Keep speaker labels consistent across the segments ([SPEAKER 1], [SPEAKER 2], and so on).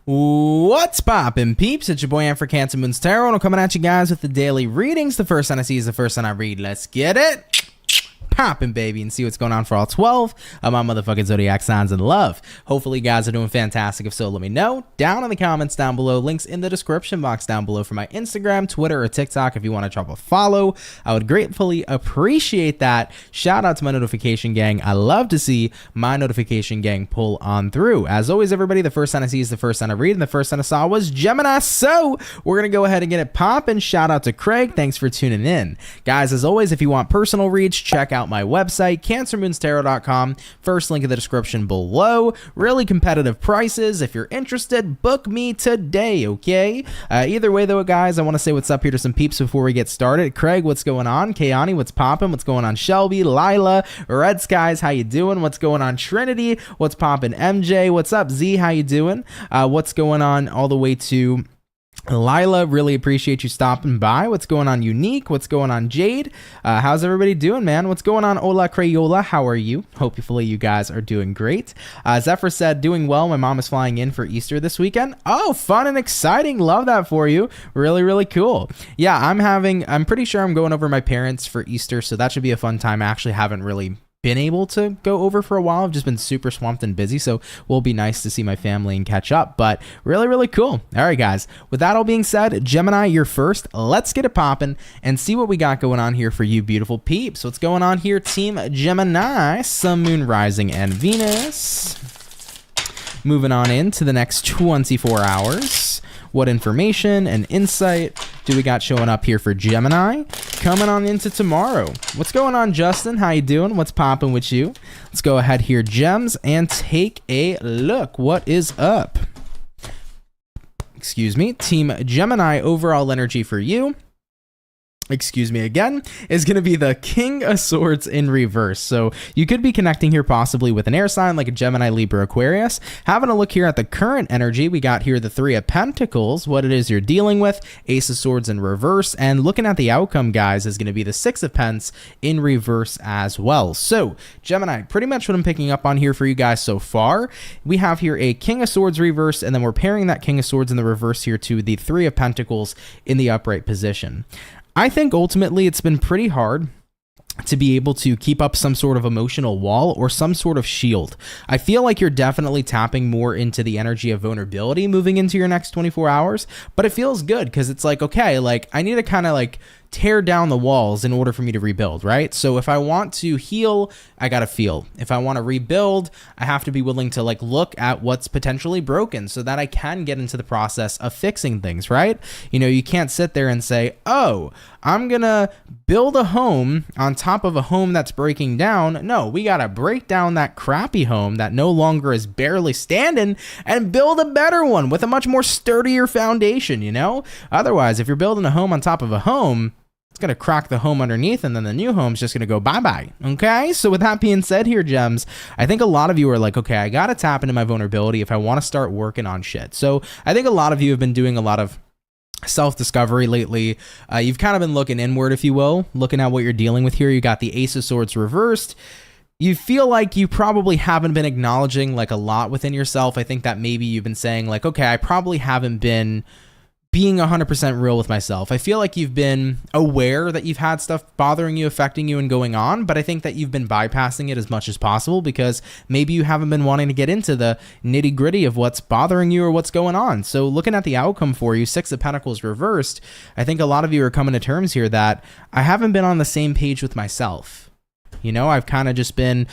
[SPEAKER 1] What's poppin', peeps? It's your boy for CancerMoonsTarot, and I'm coming at you guys with the daily readings. The first one I see is the first one I read. Let's get it poppin', baby, and see what's going on for all 12 of my motherfucking zodiac signs in love. Hopefully you guys are doing fantastic. If so, let me know down in the comments down below. Links in the description box down below for my Instagram, Twitter, or TikTok if you want to drop a follow. I would gratefully appreciate that. Shout out to my notification gang. I love to see my notification gang pull on through. As always, everybody, the first sign I see is the first sign I read, and the first sign I saw was Gemini. So we're going to go ahead and get it poppin'. Shout out to Craig. Thanks for tuning in. Guys, as always, if you want personal reads, check out my website, CancerMoonsTarot.com. First link in the description below. Really competitive prices. If you're interested, book me today, okay? Either way, though, guys, I want to say what's up here to some peeps before we get started. Craig, what's going on? Kayani, what's poppin'? What's going on? Shelby, Lila, Red Skies, how you doing? What's going on? Trinity, what's poppin'? MJ, what's up? Z, how you doing? What's going on all the way to Lila, really appreciate you stopping by. What's going on, Unique? What's going on, Jade? How's everybody doing, man? What's going on, Ola Crayola? How are you? Hopefully you guys are doing great. Zephyr said, doing well. My mom is flying in for Easter this weekend. Oh, fun and exciting. Love that for you. Really, really cool. Yeah, I'm pretty sure I'm going over to my parents for Easter, so that should be a fun time. I actually haven't really been able to go over for a while. I've just been super swamped and busy, so it will be nice to see my family and catch up, but really, really cool. All right, guys, with that all being said, Gemini, you're first. Let's get it popping and see what we got going on here for you beautiful peeps. What's going on here, Team Gemini? Sun, Moon, Rising, and Venus. Moving on into the next 24 hours. What information and insight do we got showing up here for Gemini? Coming on into tomorrow. What's going on, Justin? How you doing? What's popping with you? Let's go ahead here, Gems, and take a look. What is up? Excuse me. Team Gemini, overall energy for you, excuse me again, is going to be the King of Swords in reverse. So you could be connecting here possibly with an air sign like a Gemini, Libra, Aquarius. Having a look here at the current energy, we got here the Three of Pentacles, what it is you're dealing with, Ace of Swords in reverse, and looking at the outcome, guys, is going to be the Six of Pents in reverse as well. So Gemini, pretty much what I'm picking up on here for you guys so far, we have here a King of Swords reverse, and then we're pairing that King of Swords in the reverse here to the Three of Pentacles in the upright position. I think ultimately it's been pretty hard to be able to keep up some sort of emotional wall or some sort of shield. I feel like you're definitely tapping more into the energy of vulnerability moving into your next 24 hours, but it feels good because it's like, okay, like I need to kind of like tear down the walls in order for me to rebuild, right? So if I want to heal, I gotta feel. If I want to rebuild, I have to be willing to like look at what's potentially broken so that I can get into the process of fixing things, right? You know, you can't sit there and say, oh, I'm gonna build a home on top of a home that's breaking down. No, we gotta break down that crappy home that no longer is barely standing and build a better one with a much more sturdier foundation, you know? Otherwise, if you're building a home on top of a home, it's going to crack the home underneath, and then the new home's just going to go bye-bye, okay? So with that being said here, Gems, I think a lot of you are like, okay, I got to tap into my vulnerability if I want to start working on shit. So I think a lot of you have been doing a lot of self-discovery lately. You've kind of been looking inward, if you will, looking at what you're dealing with here. You got the Ace of Swords reversed. You feel like you probably haven't been acknowledging like a lot within yourself. I think that maybe you've been saying like, okay, I probably haven't been being 100% real with myself. I feel like you've been aware that you've had stuff bothering you, affecting you, and going on, but I think that you've been bypassing it as much as possible because maybe you haven't been wanting to get into the nitty-gritty of what's bothering you or what's going on. So looking at the outcome for you, Six of Pentacles reversed, I think a lot of you are coming to terms here that I haven't been on the same page with myself. You know, I've kind of just been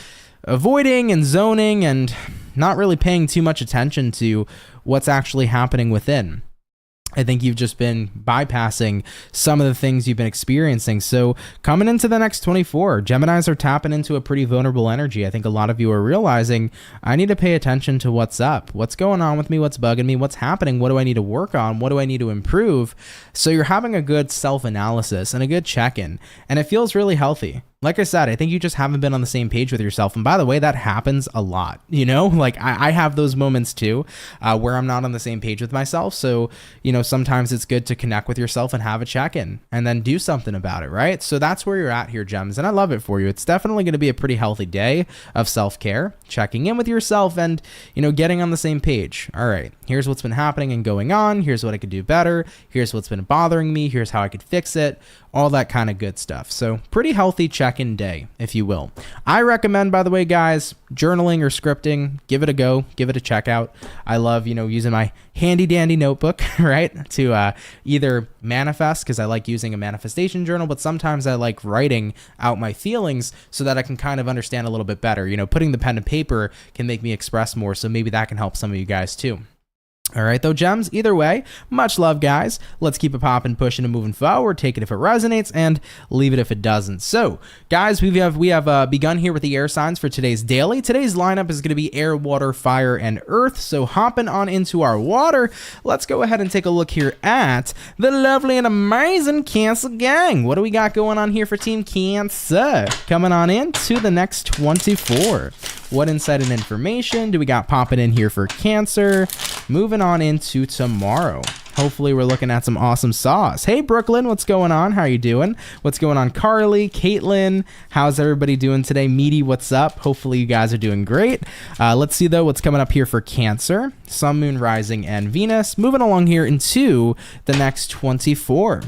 [SPEAKER 1] avoiding and zoning and not really paying too much attention to what's actually happening within. I think you've just been bypassing some of the things you've been experiencing. So coming into the next 24, Geminis are tapping into a pretty vulnerable energy. I think a lot of you are realizing I need to pay attention to what's up, what's going on with me, what's bugging me, what's happening, what do I need to work on, what do I need to improve? So you're having a good self-analysis and a good check-in, and it feels really healthy. like I said, I think you just haven't been on the same page with yourself. And by the way, that happens a lot, you know, like I have those moments too, where I'm not on the same page with myself. So, you know, sometimes it's good to connect with yourself and have a check-in and then do something about it, right? So that's where you're at here, gems. And I love it for you. It's definitely going to be a pretty healthy day of self-care, checking in with yourself and, you know, getting on the same page. All right, here's what's been happening and going on. Here's what I could do better. Here's what's been bothering me. Here's how I could fix it. All that kind of good stuff. So pretty healthy check-in day, if you will. I recommend, by the way, guys, journaling or scripting, give it a go, give it a check out. I love, you know, using my handy dandy notebook, right, to either manifest, because I like using a manifestation journal, but sometimes I like writing out my feelings so that I can kind of understand a little bit better. You know, putting the pen to paper can make me express more, so maybe that can help some of you guys too. All right, though, gems, either way, much love, guys. Let's keep it popping, pushing, and moving forward. Take it if it resonates and leave it if it doesn't. So, guys, we have begun here with the air signs for today's daily. Today's lineup is going to be air, water, fire, and earth. So, hopping on into our water, let's go ahead and take a look here at the lovely and amazing Cancer gang. What do we got going on here for Team Cancer? Coming on in to the next 24. What insight and information do we got popping in here for Cancer? Moving on into tomorrow. Hopefully we're looking at some awesome sauce. Hey, Brooklyn, what's going on? How are you doing? What's going on, Carly, Caitlin? How's everybody doing today? Meaty, what's up? Hopefully you guys are doing great. Let's see, though, what's coming up here for Cancer. Sun, Moon, Rising, and Venus. Moving along here into the next 24.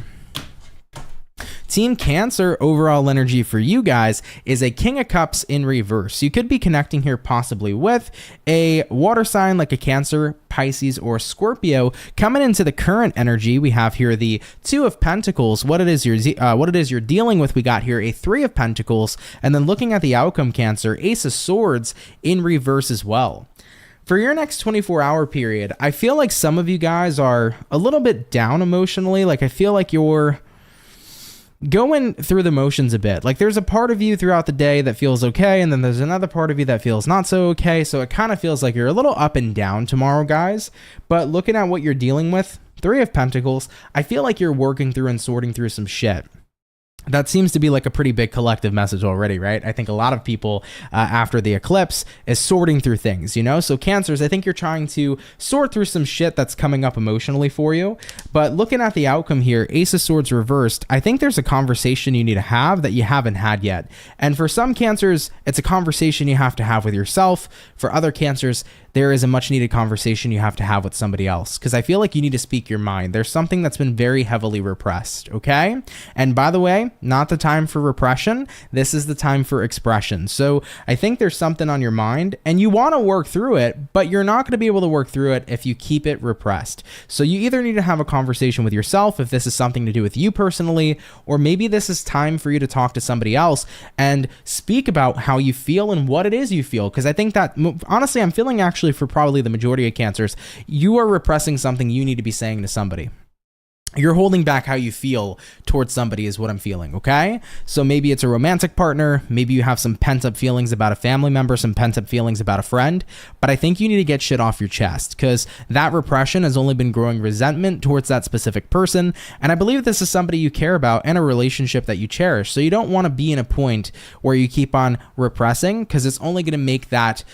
[SPEAKER 1] Team Cancer overall energy for you guys is a King of Cups in reverse. You could be connecting here possibly with a water sign like a Cancer, Pisces, or Scorpio. Coming into the current energy, we have here the Two of Pentacles. What it is you're dealing with, we got here a Three of Pentacles, and then looking at the outcome, Cancer, Ace of Swords in reverse as well. For your next 24-hour period, I feel like some of you guys are a little bit down emotionally. Like I feel like you're going through the motions a bit. Like there's a part of you throughout the day that feels okay, and then there's another part of you that feels not so okay. So it kind of feels like you're a little up and down tomorrow, guys. But looking at what you're dealing with, Three of Pentacles, I feel like you're working through and sorting through some shit. That seems to be like a pretty big collective message already, right? I think a lot of people after the eclipse is sorting through things, you know? So Cancers, I think you're trying to sort through some shit that's coming up emotionally for you. But looking at the outcome here, Ace of Swords reversed, I think there's a conversation you need to have that you haven't had yet. And for some Cancers, it's a conversation you have to have with yourself. For other Cancers, there is a much needed conversation you have to have with somebody else, because I feel like you need to speak your mind. There's something that's been very heavily repressed, okay? And by the way, not the time for repression. This is the time for expression. So I think there's something on your mind and you want to work through it, but you're not going to be able to work through it if you keep it repressed. So you either need to have a conversation with yourself if this is something to do with you personally, or maybe this is time for you to talk to somebody else and speak about how you feel and what it is you feel. Because I think that, honestly, I'm feeling actually for probably the majority of Cancers, you are repressing something you need to be saying to somebody. You're holding back how you feel towards somebody is what I'm feeling, okay? So maybe it's a romantic partner, maybe you have some pent-up feelings about a family member, some pent-up feelings about a friend, but I think you need to get shit off your chest, because that repression has only been growing resentment towards that specific person, and I believe this is somebody you care about and a relationship that you cherish, so you don't want to be in a point where you keep on repressing, because it's only going to make that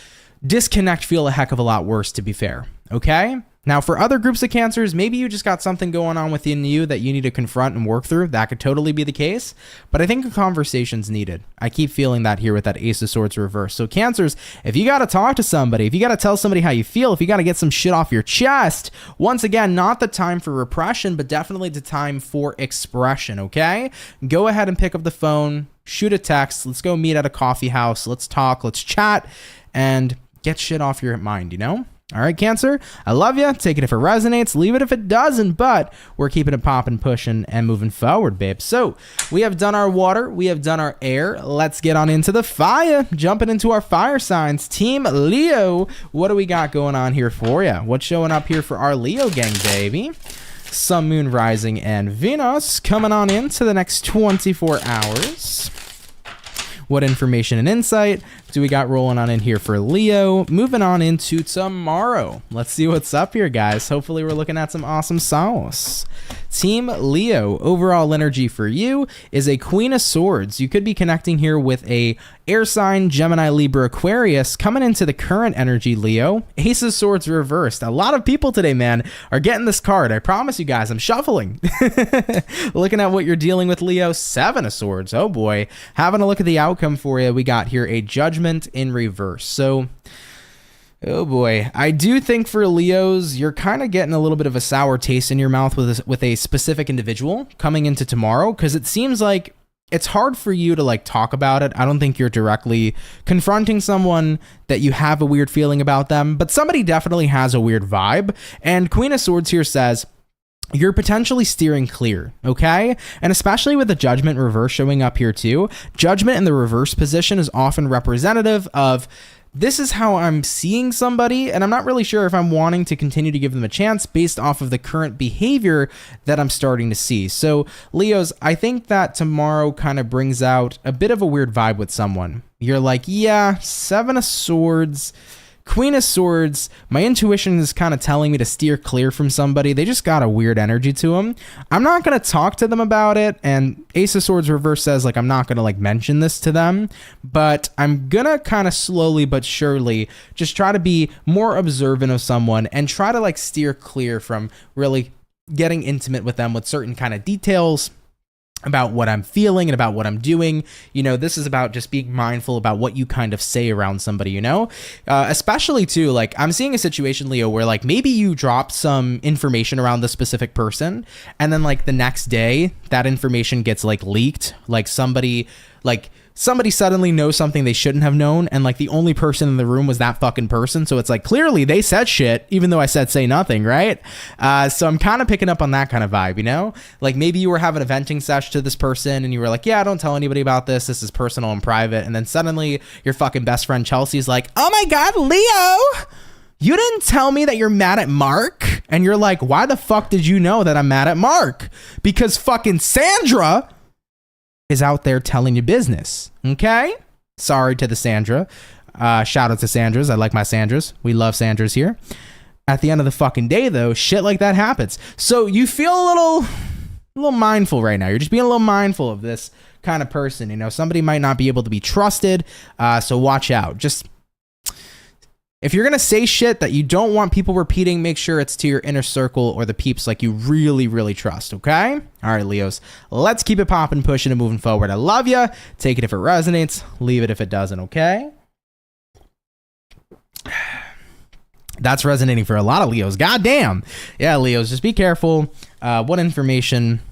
[SPEAKER 1] disconnect feel a heck of a lot worse, to be fair, okay? Now, for other groups of Cancers, maybe you just got something going on within you that you need to confront and work through. That could totally be the case, but I think a conversation's needed. I keep feeling that here with that Ace of Swords reverse. So Cancers, if you got to talk to somebody, if you got to tell somebody how you feel, if you got to get some shit off your chest, once again, not the time for repression, but definitely the time for expression, okay? Go ahead and pick up the phone, shoot a text, let's go meet at a coffee house, let's talk, let's chat, and get shit off your mind, you know? All right, Cancer, I love you. Take it if it resonates. Leave it if it doesn't, but we're keeping it popping, pushing, and moving forward, babe. So we have done our water. We have done our air. Let's get on into the fire. Jumping into our fire signs. Team Leo, what do we got going on here for you? What's showing up here for our Leo gang, baby? Sun, Moon, Rising, and Venus coming on into the next 24 hours. What information and insight do we got rolling on in here for Leo? Moving on into tomorrow. Let's see what's up here, guys. Hopefully we're looking at some awesome sauce. Team Leo, overall energy for you is a Queen of Swords. You could be connecting here with a air sign, Gemini, Libra, Aquarius. Coming into the current energy, Leo, Ace of Swords reversed. A lot of people today, man, are getting this card. I promise you guys, I'm shuffling. Looking at what you're dealing with, Leo, Seven of Swords. Oh boy. Having a look at the outcome for you, we got here a Judgment in reverse. So, oh boy, I do think for Leos, you're kind of getting a little bit of a sour taste in your mouth with a specific individual coming into tomorrow, because it seems like it's hard for you to like talk about it. I don't think you're directly confronting someone that you have a weird feeling about them, but somebody definitely has a weird vibe. And Queen of Swords here says, you're potentially steering clear, okay? And especially with the Judgment reverse showing up here too, Judgment in the reverse position is often representative of this is how I'm seeing somebody, and I'm not really sure if I'm wanting to continue to give them a chance based off of the current behavior that I'm starting to see. So, Leos, I think that tomorrow kind of brings out a bit of a weird vibe with someone. You're like, yeah, Seven of Swords, Queen of Swords, my intuition is kind of telling me to steer clear from somebody. They just got a weird energy to them. I'm not going to talk to them about it. And Ace of Swords reverse says, like, I'm not going to like mention this to them, but I'm going to kind of slowly but surely just try to be more observant of someone and try to like steer clear from really getting intimate with them with certain kind of details about what I'm feeling and about what I'm doing. You know, this is about just being mindful about what you kind of say around somebody, you know, especially too, like I'm seeing a situation, Leo, where like maybe you drop some information around the specific person and then like the next day that information gets like leaked, like somebody suddenly knows something they shouldn't have known, and like the only person in the room was that fucking person. So it's like clearly they said shit, even though I said say nothing, right? So I'm kind of picking up on that kind of vibe, you know? Like maybe you were having a venting sesh to this person and you were like, yeah, don't tell anybody about this. This is personal and private. And then suddenly your fucking best friend Chelsea's like, oh my God, Leo, you didn't tell me that you're mad at Mark. And you're like, why the fuck did you know that I'm mad at Mark? Because fucking Sandra is out there telling you business, okay? Sorry to the Sandra. Shout out to Sandras. I like my Sandras. We love Sandras here. At the end of the fucking day, though, shit like that happens. So you feel a little mindful right now. You're just being a little mindful of this kind of person. You know, somebody might not be able to be trusted, so watch out. Just if you're going to say shit that you don't want people repeating, make sure it's to your inner circle or the peeps like you really, really trust, okay? All right, Leos, let's keep it popping, pushing, and moving forward. I love you. Take it if it resonates. Leave it if it doesn't, okay? That's resonating for a lot of Leos. Goddamn. Yeah, Leos, just be careful what information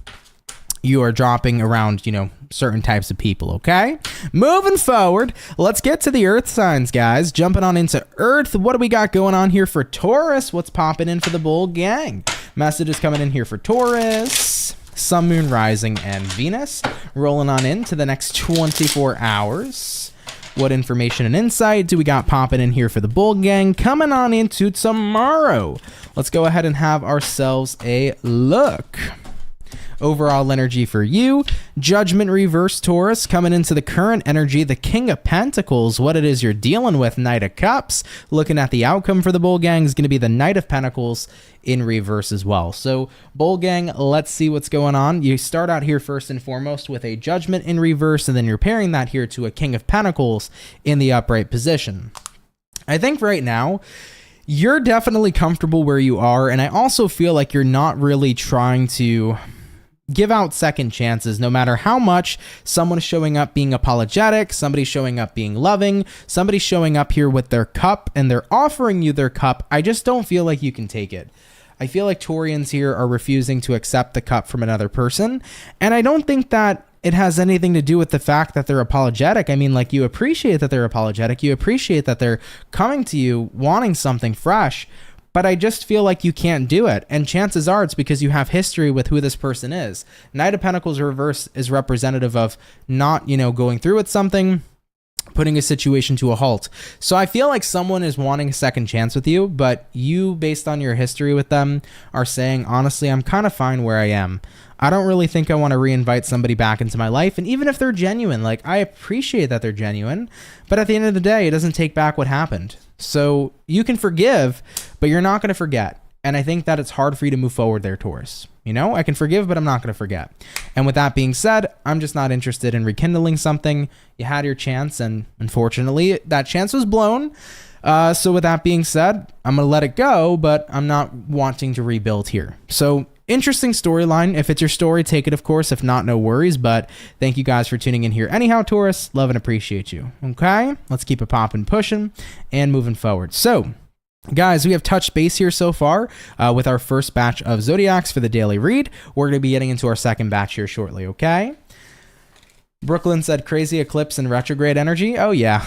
[SPEAKER 1] you are dropping around, you know, certain types of people, okay? Moving forward, let's get to the Earth signs, guys. Jumping on into Earth, what do we got going on here for Taurus? What's popping in for the Bull Gang? Messages coming in here for Taurus, Sun, Moon, Rising, and Venus. Rolling on into the next 24 hours. What information and insight do we got popping in here for the Bull Gang? Coming on into tomorrow. Let's go ahead and have ourselves a look. Overall energy for you, Judgment reverse, Taurus, coming into the current energy, the King of Pentacles, what it is you're dealing with, Knight of Cups. Looking at the outcome for the Bull Gang is going to be the Knight of Pentacles in reverse as well. So Bull Gang, let's see what's going on. You start out here first and foremost with a Judgment in reverse, and then you're pairing that here to a King of Pentacles in the upright position. I think right now, you're definitely comfortable where you are, and I also feel like you're not really trying to give out second chances, no matter how much someone's showing up being apologetic, somebody's showing up being loving, somebody's showing up here with their cup and they're offering you their cup. I just don't feel like you can take it. I feel like Taurians here are refusing to accept the cup from another person. And I don't think that it has anything to do with the fact that they're apologetic. I mean, like, you appreciate that they're apologetic. You appreciate that they're coming to you wanting something fresh. But I just feel like you can't do it. And chances are it's because you have history with who this person is. Knight of Pentacles reverse is representative of not, you know, going through with something, putting a situation to a halt. So I feel like someone is wanting a second chance with you, but you, based on your history with them, are saying, honestly, I'm kind of fine where I am. I don't really think I want to reinvite somebody back into my life. And even if they're genuine, like, I appreciate that they're genuine, but at the end of the day, it doesn't take back what happened. So you can forgive, but you're not going to forget. And I think that it's hard for you to move forward there, Taurus. You know, I can forgive, but I'm not going to forget. And with that being said, I'm just not interested in rekindling something. You had your chance, and unfortunately, that chance was blown. So with that being said, I'm going to let it go, but I'm not wanting to rebuild here. So interesting storyline. If it's your story, take it, of course. If not, no worries. But thank you guys for tuning in here. Anyhow, Taurus, love and appreciate you. Okay, let's keep it popping, pushing, and moving forward. So guys, we have touched base here so far with our first batch of zodiacs for the daily read. We're going to be getting into our second batch here shortly, okay? Brooklyn said crazy eclipse and retrograde energy. Oh yeah.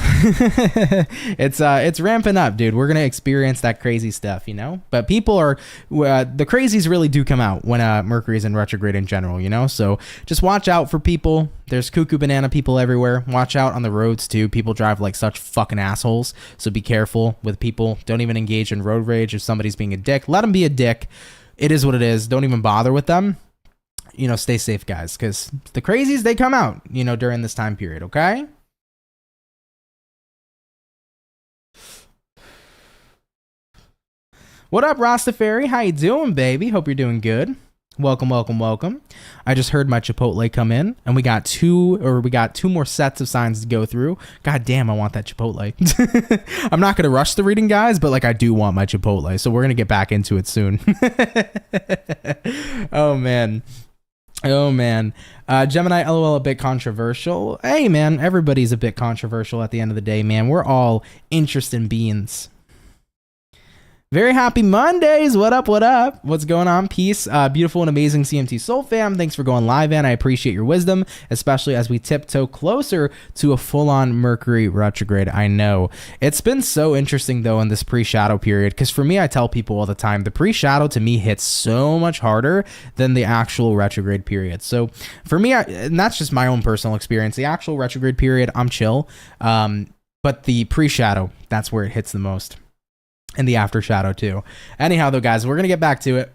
[SPEAKER 1] It's ramping up, dude. We're going to experience that crazy stuff, you know? But people are the crazies really do come out when Mercury's in retrograde in general, you know? So just watch out for people. There's cuckoo banana people everywhere. Watch out on the roads too. People drive like such fucking assholes. So be careful with people. Don't even engage in road rage if somebody's being a dick. Let them be a dick. It is what it is. Don't even bother with them. You know, stay safe, guys, because the crazies, they come out, you know, during this time period, okay? What up, Rastafari? How you doing, baby? Hope you're doing good. Welcome, welcome, welcome. I just heard my Chipotle come in, and we got two more sets of signs to go through. God damn, I want that Chipotle. I'm not going to rush the reading, guys, but like I do want my Chipotle, so we're going to get back into it soon. Oh, man. Oh, man. Gemini, LOL, a bit controversial. Hey, man, everybody's a bit controversial at the end of the day, man. We're all interesting beings. Very happy Mondays. What up? What up? What's going on? Peace. Beautiful and amazing CMT Soul fam. Thanks for going live, and I appreciate your wisdom, especially as we tiptoe closer to a full-on Mercury retrograde. I know. It's been so interesting, though, in this pre-shadow period, because for me, I tell people all the time, the pre-shadow to me hits so much harder than the actual retrograde period. So for me, and that's just my own personal experience, the actual retrograde period, I'm chill. But the pre-shadow, that's where it hits the most. And the after shadow too. Anyhow, though, guys, we're going to get back to it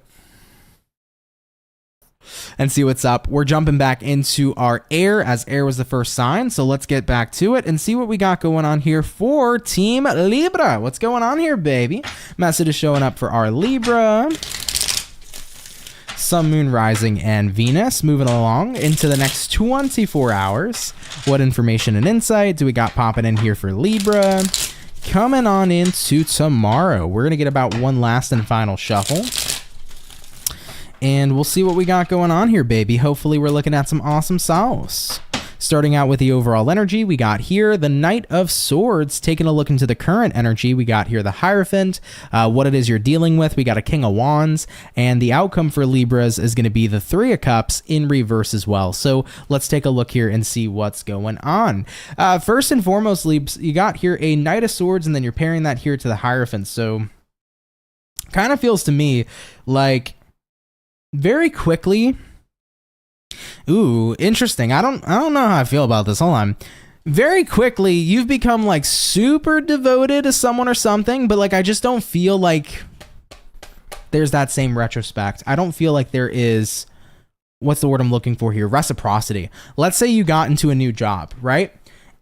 [SPEAKER 1] and see what's up. We're jumping back into our air, as air was the first sign. So let's get back to it and see what we got going on here for Team Libra. What's going on here, baby? Message is showing up for our Libra. Sun, Moon, Rising, and Venus. Moving along into the next 24 hours. What information and insight do we got popping in here for Libra? Coming on into tomorrow, we're going to get about one last and final shuffle. And we'll see what we got going on here, baby. Hopefully we're looking at some awesome sauce. Starting out with the overall energy, we got here the Knight of Swords. Taking a look into the current energy, we got here the Hierophant, what it is you're dealing with. We got a King of Wands, and the outcome for Libras is going to be the Three of Cups in reverse as well. So let's take a look here and see what's going on. First and foremost, Libs, you got here a Knight of Swords, and then you're pairing that here to the Hierophant. So kind of feels to me like very quickly. Ooh, interesting. I don't know how I feel about this. Hold on. Very quickly, you've become like super devoted to someone or something, but like I just don't feel like there's that same retrospect. I don't feel like there is, what's the word I'm looking for here? Reciprocity. Let's say you got into a new job, right?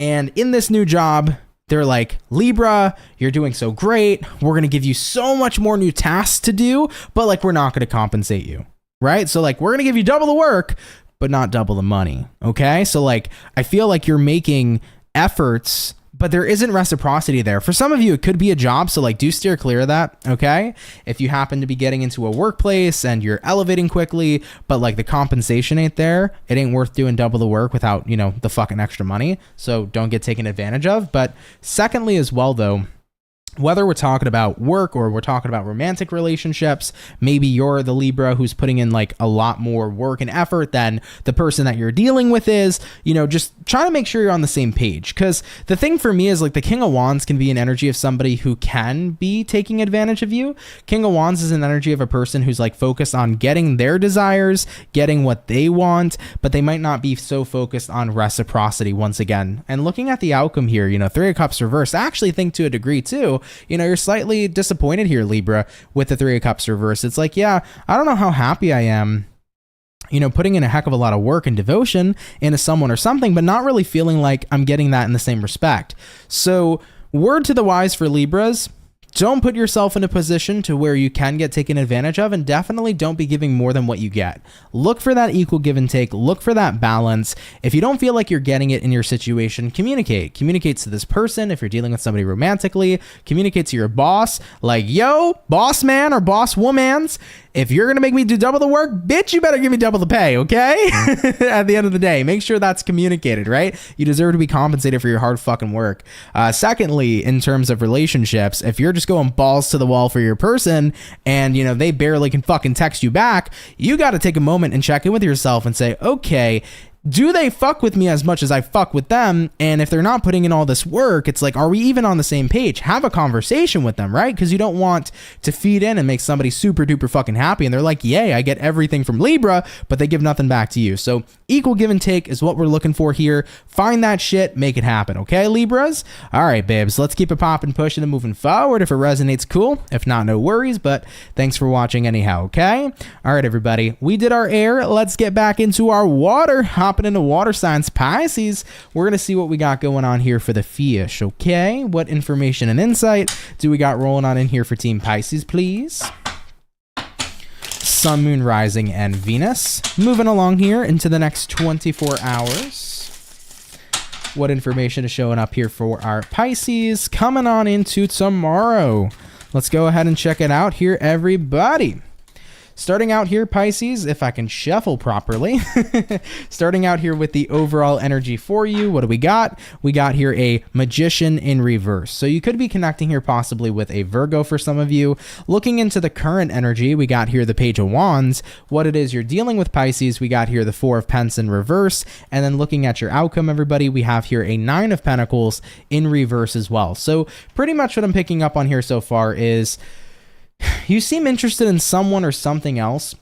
[SPEAKER 1] And in this new job, they're like, Libra, you're doing so great. We're going to give you so much more new tasks to do, but like we're not going to compensate you, right? So like we're going to give you double the work, but not double the money. Okay. So like, I feel like you're making efforts, but there isn't reciprocity there. For some of you, it could be a job. So like, do steer clear of that. Okay. If you happen to be getting into a workplace and you're elevating quickly, but like the compensation ain't there, it ain't worth doing double the work without, you know, the fucking extra money. So don't get taken advantage of. But secondly, as well, though, whether we're talking about work or we're talking about romantic relationships, maybe you're the Libra who's putting in like a lot more work and effort than the person that you're dealing with is, you know, just try to make sure you're on the same page. Because the thing for me is like the King of Wands can be an energy of somebody who can be taking advantage of you. King of Wands is an energy of a person who's like focused on getting their desires, getting what they want, but they might not be so focused on reciprocity once again. And looking at the outcome here, you know, Three of Cups reversed, I actually think to a degree too, you know, you're slightly disappointed here, Libra, with the Three of Cups reverse. It's like, yeah, I don't know how happy I am, you know, putting in a heck of a lot of work and devotion into someone or something, but not really feeling like I'm getting that in the same respect. So word to the wise for Libras, don't put yourself in a position to where you can get taken advantage of, and definitely don't be giving more than what you get. Look for that equal give and take. Look for that balance. If you don't feel like you're getting it in your situation, communicate. Communicate to this person. If you're dealing with somebody romantically, communicate to your boss. Like, yo, boss man or boss womans, if you're going to make me do double the work, bitch, you better give me double the pay, okay? At the end of the day, make sure that's communicated, right? You deserve to be compensated for your hard fucking work. Secondly, in terms of relationships, if you're just going balls to the wall for your person and, you know, they barely can fucking text you back, you got to take a moment and check in with yourself and say, okay, do they fuck with me as much as I fuck with them? And if they're not putting in all this work, it's like, are we even on the same page? Have a conversation with them, right? Because you don't want to feed in and make somebody super duper fucking happy. And they're like, yay, I get everything from Libra, but they give nothing back to you. So equal give and take is what we're looking for here. Find that shit, make it happen. Okay, Libras? All right, babes, let's keep it popping, pushing, and moving forward. If it resonates, cool. If not, no worries. But thanks for watching anyhow, okay? All right, everybody, we did our air. Let's get back into our water. Hopping into water signs, Pisces. We're going to see what we got going on here for the fish, okay? What information and insight do we got rolling on in here for Team Pisces, please? Sun, Moon, Rising, and Venus. Moving along here into the next 24 hours. What information is showing up here for our Pisces coming on into tomorrow? Let's go ahead and check it out here, everybody. Starting out here, Pisces, if I can shuffle properly, starting out here with the overall energy for you, what do we got? We got here a Magician in reverse. So you could be connecting here possibly with a Virgo for some of you. Looking into the current energy, we got here the Page of Wands. What it is you're dealing with, Pisces, we got here the Four of Pentacles in reverse. And then looking at your outcome, everybody, we have here a Nine of Pentacles in reverse as well. So pretty much what I'm picking up on here so far is you seem interested in someone or something else.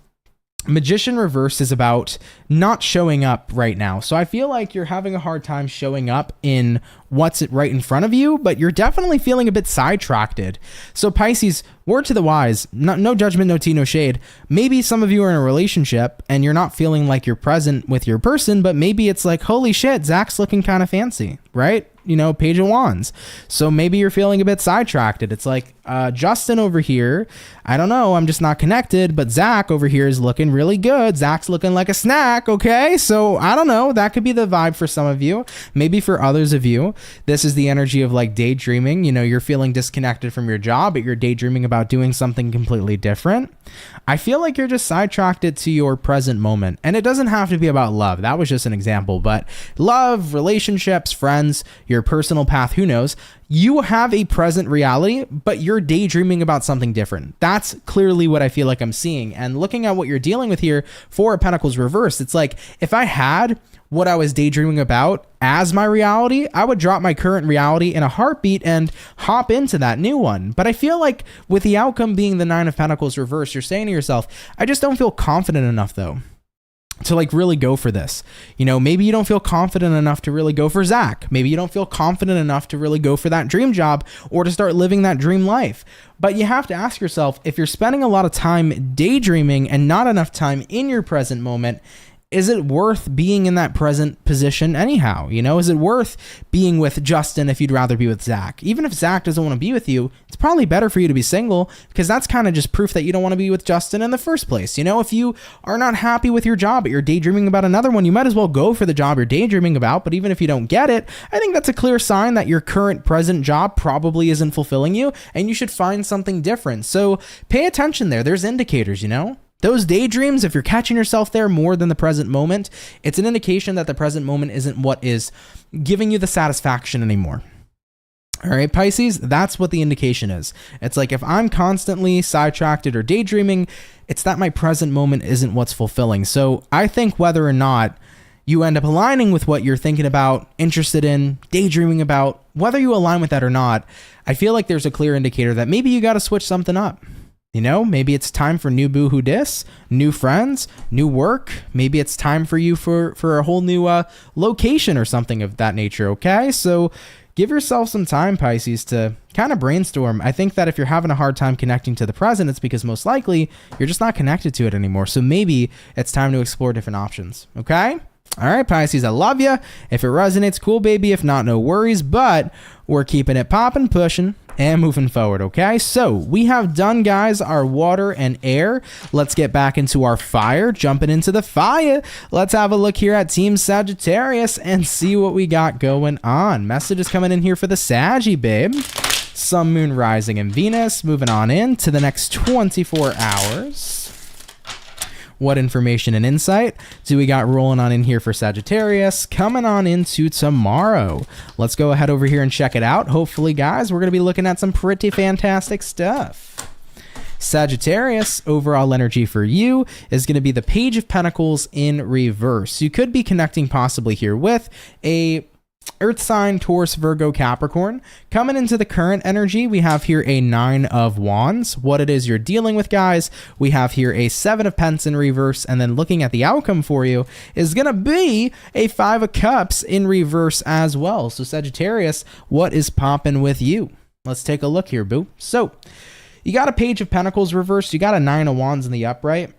[SPEAKER 1] Magician reverse is about not showing up right now. So I feel like you're having a hard time showing up in what's right in front of you, but you're definitely feeling a bit sidetracked. So Pisces, word to the wise, no judgment, no tea, no shade. Maybe some of you are in a relationship and you're not feeling like you're present with your person, but maybe it's like, holy shit, Zach's looking kind of fancy, right? You know, Page of Wands. So maybe you're feeling a bit sidetracked. It's like Justin over here, I don't know, I'm just not connected, but Zach over here is looking really good. Zach's looking like a snack, okay? So I don't know, that could be the vibe for some of you. Maybe for others of you, this is the energy of like daydreaming. You know, you're feeling disconnected from your job, but you're daydreaming about doing something completely different. I feel like you're just sidetracked to your present moment. And it doesn't have to be about love. That was just an example, but love, relationships, friends, your personal path, who knows? You have a present reality, but you're daydreaming about something different. That's clearly what I feel like I'm seeing. And looking at what you're dealing with here, Four of Pentacles reversed, it's like if I had what I was daydreaming about as my reality, I would drop my current reality in a heartbeat and hop into that new one. But I feel like with the outcome being the Nine of Pentacles reversed, you're saying to yourself, I just don't feel confident enough though to like really go for this. You know, maybe you don't feel confident enough to really go for Zach. Maybe you don't feel confident enough to really go for that dream job or to start living that dream life. But you have to ask yourself, if you're spending a lot of time daydreaming and not enough time in your present moment, is it worth being in that present position anyhow? You know, is it worth being with Justin if you'd rather be with Zach? Even if Zach doesn't want to be with you, it's probably better for you to be single, because that's kind of just proof that you don't want to be with Justin in the first place. You know, if you are not happy with your job, but you're daydreaming about another one, you might as well go for the job you're daydreaming about. But even if you don't get it, I think that's a clear sign that your current present job probably isn't fulfilling you, and you should find something different. So pay attention there. There's indicators, you know? Those daydreams, if you're catching yourself there more than the present moment, it's an indication that the present moment isn't what is giving you the satisfaction anymore. All right, Pisces, that's what the indication is. It's like if I'm constantly sidetracked or daydreaming, it's that my present moment isn't what's fulfilling. So I think whether or not you end up aligning with what you're thinking about, interested in, daydreaming about, whether you align with that or not, I feel like there's a clear indicator that maybe you got to switch something up. You know, maybe it's time for new boohoo dis, new friends, new work. Maybe it's time for you for a whole new location or something of that nature, okay? So give yourself some time, Pisces, to kind of brainstorm. I think that if you're having a hard time connecting to the present, it's because most likely you're just not connected to it anymore. So maybe it's time to explore different options, okay? All right, Pisces, I love you. If it resonates, cool, baby. If not, no worries, but we're keeping it popping, pushing, and moving forward. Okay, so we have done, guys, our water and air. Let's get back into our fire. Jumping into the fire, let's have a look here at Team Sagittarius and see what we got going on. Messages coming in here for the Saggy, babe. Sun, Moon, Rising, and Venus. Moving on in to the next 24 hours. What information and insight do we got rolling on in here for Sagittarius? Coming on into tomorrow. Let's go ahead over here and check it out. Hopefully, guys, we're going to be looking at some pretty fantastic stuff. Sagittarius, overall energy for you is going to be the Page of Pentacles in reverse. You could be connecting possibly here with a Earth sign, Taurus, Virgo, Capricorn. Coming into the current energy, we have here a 9 of Wands. What it is you're dealing with, guys, we have here a 7 of Pents in reverse, and then looking at the outcome for you is going to be a 5 of Cups in reverse as well. So Sagittarius, what is popping with you? Let's take a look here, boo. So you got a Page of Pentacles reversed. You got a 9 of Wands in the upright.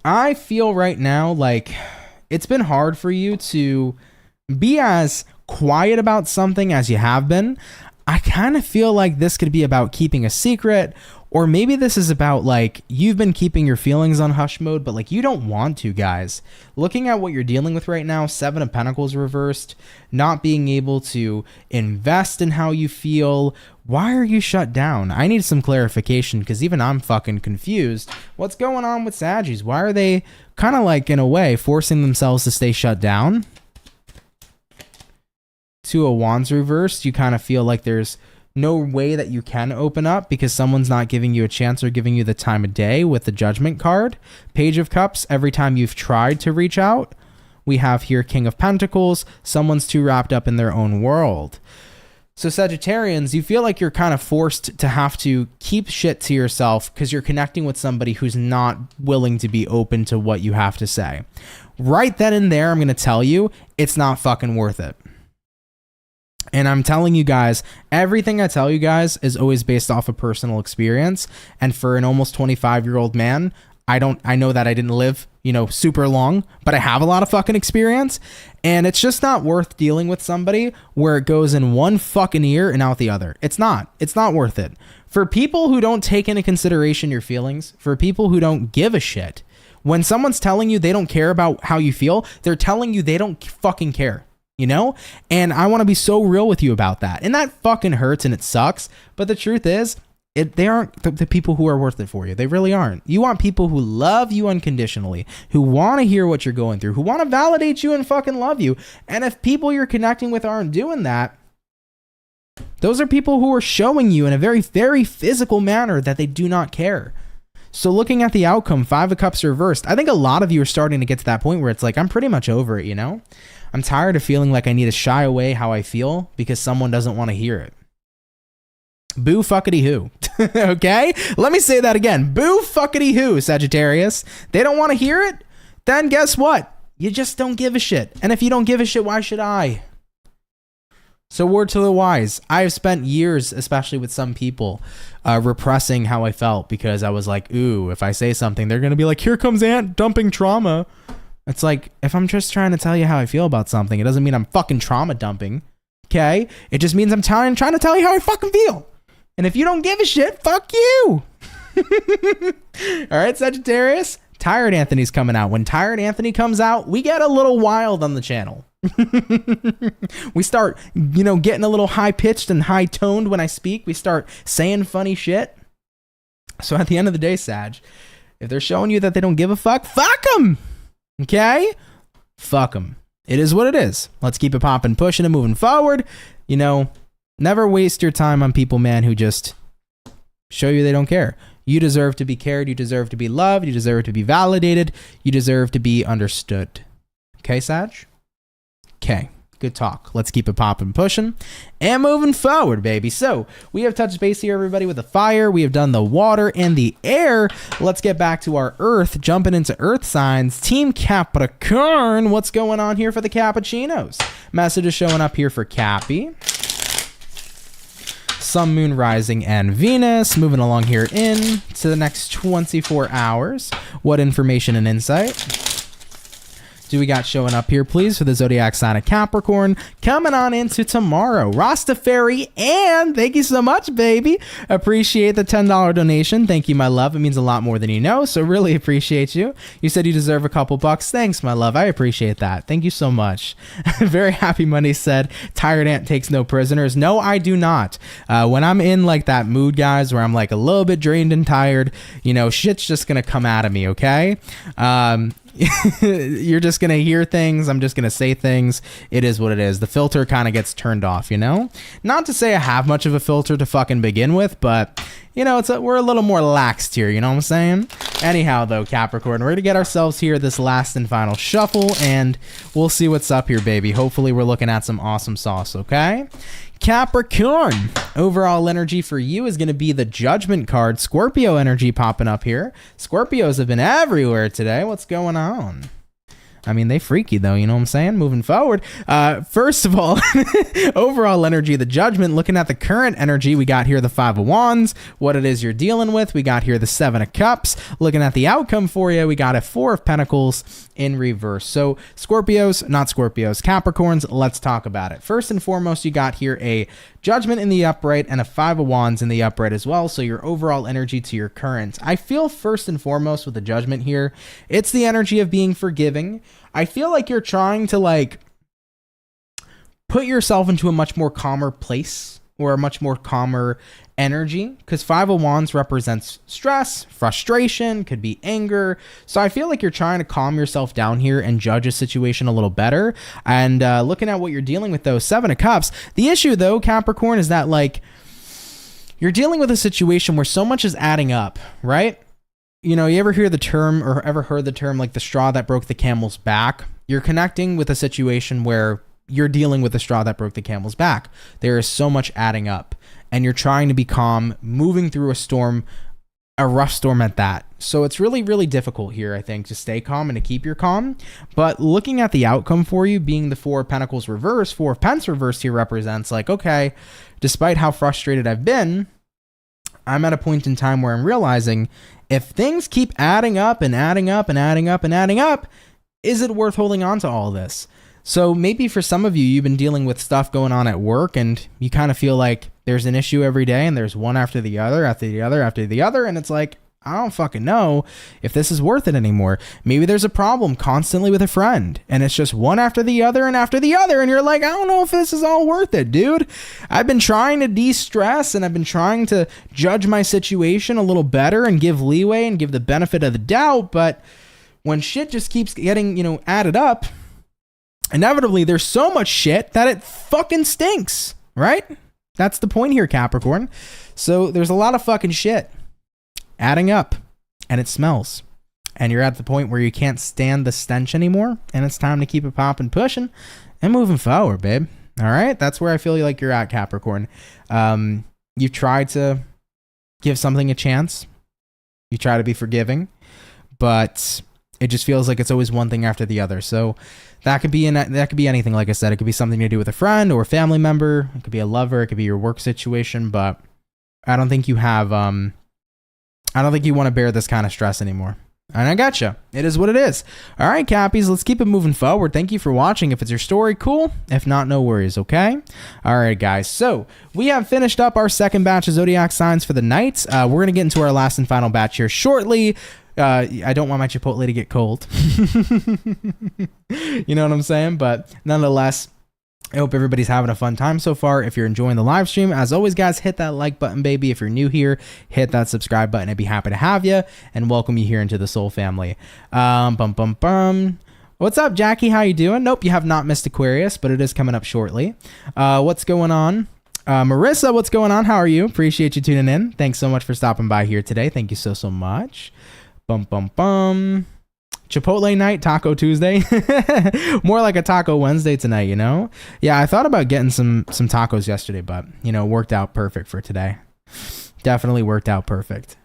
[SPEAKER 1] I feel right now like it's been hard for you to be as quiet about something as you have been. I kind of feel like this could be about keeping a secret, or maybe this is about like you've been keeping your feelings on hush mode, but like you don't want to, guys. Looking at what you're dealing with right now, 7 of Pentacles reversed, not being able to invest in how you feel. Why are you shut down? I need some clarification because even I'm fucking confused. What's going on with Saggies? Why are they kind of like in a way forcing themselves to stay shut down? 2 of Wands reversed, you kind of feel like there's no way that you can open up because someone's not giving you a chance or giving you the time of day with the Judgment card. Page of Cups, every time you've tried to reach out. We have here King of Pentacles, someone's too wrapped up in their own world. So Sagittarians, you feel like you're kind of forced to have to keep shit to yourself because you're connecting with somebody who's not willing to be open to what you have to say. Right then and there, I'm going to tell you, it's not fucking worth it. And I'm telling you guys, everything I tell you guys is always based off of personal experience. And for an almost 25-year-old man, I know that I didn't live, super long, but I have a lot of fucking experience. And it's just not worth dealing with somebody where it goes in one fucking ear and out the other. It's not worth it. For people who don't take into consideration your feelings, for people who don't give a shit, when someone's telling you they don't care about how you feel, they're telling you they don't fucking care. And I want to be so real with you about that. And that fucking hurts and it sucks. But the truth is, they aren't the people who are worth it for you. They really aren't. You want people who love you unconditionally, who want to hear what you're going through, who want to validate you and fucking love you. And if people you're connecting with aren't doing that, those are people who are showing you in a very, very physical manner that they do not care. So looking at the outcome, 5 of Cups reversed, I think a lot of you are starting to get to that point where it's like, I'm pretty much over it, I'm tired of feeling like I need to shy away how I feel because someone doesn't want to hear it. Boo fuckity who. Okay? Let me say that again. Boo fuckity who, Sagittarius. They don't want to hear it? Then guess what? You just don't give a shit. And if you don't give a shit, why should I? So word to the wise. I've spent years, especially with some people, repressing how I felt because I was like, ooh, if I say something, they're going to be like, here comes Aunt dumping trauma. It's like, if I'm just trying to tell you how I feel about something, it doesn't mean I'm fucking trauma dumping, okay? It just means I'm trying to tell you how I fucking feel. And if you don't give a shit, fuck you. All right, Sagittarius, Tired Anthony's coming out. When Tired Anthony comes out, we get a little wild on the channel. We start, getting a little high-pitched and high-toned when I speak. We start saying funny shit. So at the end of the day, Sag, if they're showing you that they don't give a fuck them. Okay? Fuck them. It is what it is. Let's keep it popping, pushing, and moving forward. Never waste your time on people, man, who just show you they don't care. You deserve to be cared. You deserve to be loved. You deserve to be validated. You deserve to be understood. Okay, Sag? Okay. Good talk. Let's keep it popping, pushing, and moving forward, baby. So we have touched base here, everybody, with the fire. We have done the water and the air. Let's get back to our earth, jumping into earth signs. Team Capricorn, what's going on here for the Cappuccinos? Message is showing up here for Cappy. Sun, Moon, Rising, and Venus. Moving along here in to the next 24 hours. What information and insight do we got showing up here, please, for the zodiac sign of Capricorn? Coming on into tomorrow, Rastafari, and thank you so much, baby. Appreciate the $10 donation. Thank you, my love. It means a lot more than you know, so really appreciate you. You said you deserve a couple bucks. Thanks, my love. I appreciate that. Thank you so much. Very happy Money said, tired ant takes no prisoners. No, I do not. When I'm in like that mood, guys, where I'm like a little bit drained and tired, you know, shit's just gonna come out of me, okay? You're just gonna hear things. I'm just gonna say things. It is what it is. The filter kind of gets turned off, you know? Not to say I have much of a filter to fucking begin with, but you know, we're a little more laxed here, you know what I'm saying? Anyhow, though, Capricorn, we're gonna get ourselves here this last and final shuffle, and we'll see what's up here, baby. Hopefully we're looking at some awesome sauce, okay? Capricorn, overall energy for you is going to be the Judgment card. Scorpio energy popping up here. Scorpios have been everywhere today. What's going on? I mean, they freaky though, you know what I'm saying? Moving forward. First of all, overall energy, the Judgment. Looking at the current energy, we got here the Five of Wands, what it is you're dealing with. We got here the Seven of Cups. Looking at the outcome for you, we got a Four of Pentacles in reverse. So Scorpios, not Scorpios, Capricorns, let's talk about it. First and foremost, you got here a Judgment in the upright and a Five of Wands in the upright as well. So your overall energy to your current. I feel first and foremost with the Judgment here, it's the energy of being forgiving. I feel like you're trying to like put yourself into a much more calmer place or a much more calmer energy, because Five of Wands represents stress, frustration, could be anger. So I feel like you're trying to calm yourself down here and judge a situation a little better. And looking at what you're dealing with though, Seven of Cups. The issue though, Capricorn, is that like you're dealing with a situation where so much is adding up, right? You know, you ever hear the term or ever heard the term like the straw that broke the camel's back? You're connecting with a situation where you're dealing with the straw that broke the camel's back. There is so much adding up and you're trying to be calm, moving through a storm, a rough storm at that. So it's really, really difficult here, I think, to stay calm and to keep your calm. But looking at the outcome for you being the Four of Pentacles reverse, Four of Pence reversed here represents like, okay, despite how frustrated I've been, I'm at a point in time where I'm realizing if things keep adding up and adding up and adding up and adding up, is it worth holding on to all this? So maybe for some of you, you've been dealing with stuff going on at work and you kind of feel like there's an issue every day and there's one after the other, after the other, after the other. And it's like, I don't fucking know if this is worth it anymore. Maybe there's a problem constantly with a friend and it's just one after the other and after the other. And you're like, I don't know if this is all worth it, dude. I've been trying to de-stress and I've been trying to judge my situation a little better and give leeway and give the benefit of the doubt. But when shit just keeps getting, you know, added up, inevitably there's so much shit that it fucking stinks, right? That's the point here, Capricorn. So there's a lot of fucking shit adding up and it smells and you're at the point where you can't stand the stench anymore and it's time to keep it popping, pushing and moving forward, babe. All right, that's where I feel like you're at, Capricorn. You try to give something a chance, you try to be forgiving, but it just feels like it's always one thing after the other. So that could be anything. Like I said, it could be something to do with a friend or a family member, it could be a lover, it could be your work situation, but I don't think you have I don't think you want to bear this kind of stress anymore. And I gotcha. It is what it is. All right, Cappies, let's keep it moving forward. Thank you for watching. If it's your story, cool. If not, no worries, okay? All right, guys. So we have finished up our second batch of zodiac signs for the night. We're going to get into our last and final batch here shortly. I don't want my Chipotle to get cold. You know what I'm saying? But nonetheless, I hope everybody's having a fun time so far. If you're enjoying the live stream, as always, guys, hit that like button, baby. If you're new here, hit that subscribe button. I'd be happy to have you and welcome you here into the Soul family. What's up, Jackie? How you doing? Nope, you have not missed Aquarius, but it is coming up shortly. What's going on? Marissa, what's going on? How are you? Appreciate you tuning in. Thanks so much for stopping by here today. Thank you so, so much. Chipotle night, Taco Tuesday. More like a Taco Wednesday tonight, you know? Yeah, I thought about getting some tacos yesterday, but, you know, worked out perfect for today. Definitely worked out perfect.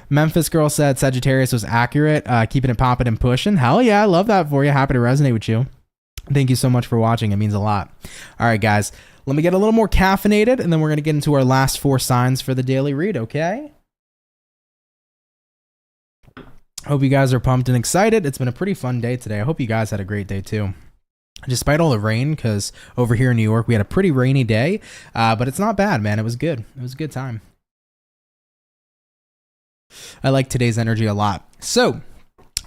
[SPEAKER 1] Memphis girl said Sagittarius was accurate, keeping it popping and pushing. Hell yeah, I love that for you. Happy to resonate with you. Thank you so much for watching. It means a lot. All right, guys, let me get a little more caffeinated, and then we're going to get into our last 4 signs for the daily read, okay? Hope you guys are pumped and excited. It's been a pretty fun day today. I hope you guys had a great day too. Despite all the rain, because over here in New York, we had a pretty rainy day, but it's not bad, man. It was good. It was a good time. I like today's energy a lot. So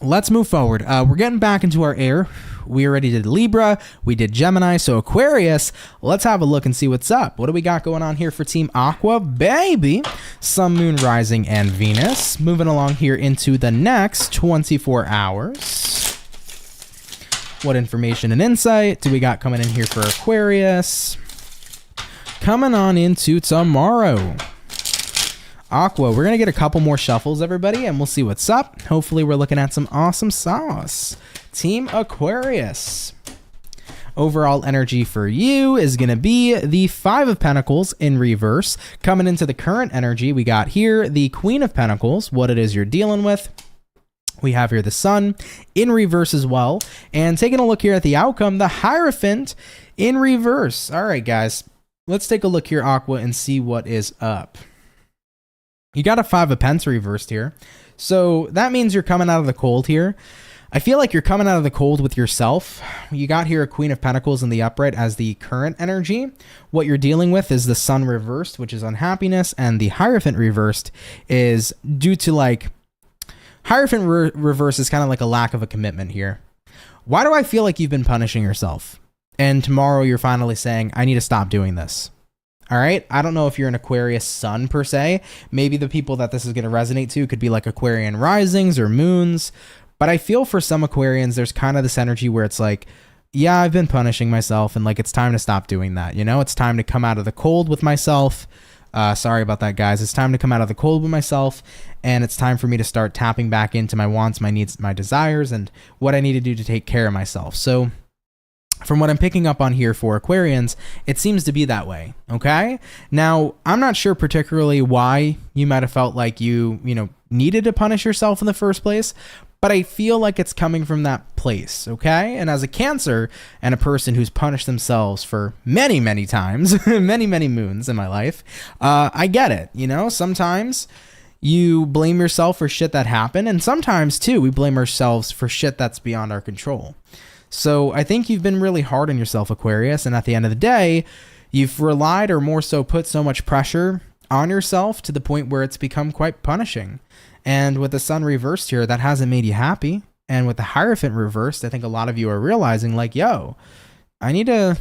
[SPEAKER 1] let's move forward. We're getting back into our air. We already did Libra. We did Gemini. So Aquarius, let's have a look and see what's up. What do we got going on here for Team Aqua? Baby. Sun, Moon, Rising, and Venus. Moving along here into the next 24 hours. What information and insight do we got coming in here for Aquarius? Coming on into tomorrow. Aqua, we're going to get a couple more shuffles, everybody, and we'll see what's up. Hopefully, we're looking at some awesome sauce. Team Aquarius. Overall energy for you is going to be the Five of Pentacles in reverse. Coming into the current energy, we got here the Queen of Pentacles, what it is you're dealing with. We have here the Sun in reverse as well. And taking a look here at the outcome, the Hierophant in reverse. All right, guys, let's take a look here, Aqua, and see what is up. You got a Five of Pence reversed here. So that means you're coming out of the cold here. I feel like you're coming out of the cold with yourself. You got here a Queen of Pentacles in the upright as the current energy. What you're dealing with is the Sun reversed, which is unhappiness, and the Hierophant reversed is due to like... Hierophant reverse is kind of like a lack of a commitment here. Why do I feel like you've been punishing yourself? And tomorrow you're finally saying, I need to stop doing this. All right. I don't know if you're an Aquarius sun per se. Maybe the people that this is going to resonate to could be like Aquarian risings or moons. But I feel for some Aquarians, there's kind of this energy where it's like, yeah, I've been punishing myself and like it's time to stop doing that. You know, it's time to come out of the cold with myself. Sorry about that, guys. It's time to come out of the cold with myself. And it's time for me to start tapping back into my wants, my needs, my desires, and what I need to do to take care of myself. So from what I'm picking up on here for Aquarians, it seems to be that way, okay? Now, I'm not sure particularly why you might have felt like you needed to punish yourself in the first place, but I feel like it's coming from that place, okay? And as a Cancer and a person who's punished themselves for many, many times, many, many moons in my life, I get it, Sometimes you blame yourself for shit that happened, and sometimes, too, we blame ourselves for shit that's beyond our control. So I think you've been really hard on yourself, Aquarius, and at the end of the day, you've relied or more so put so much pressure on yourself to the point where it's become quite punishing. And with the Sun reversed here, that hasn't made you happy. And with the Hierophant reversed, I think a lot of you are realizing like, yo, I need to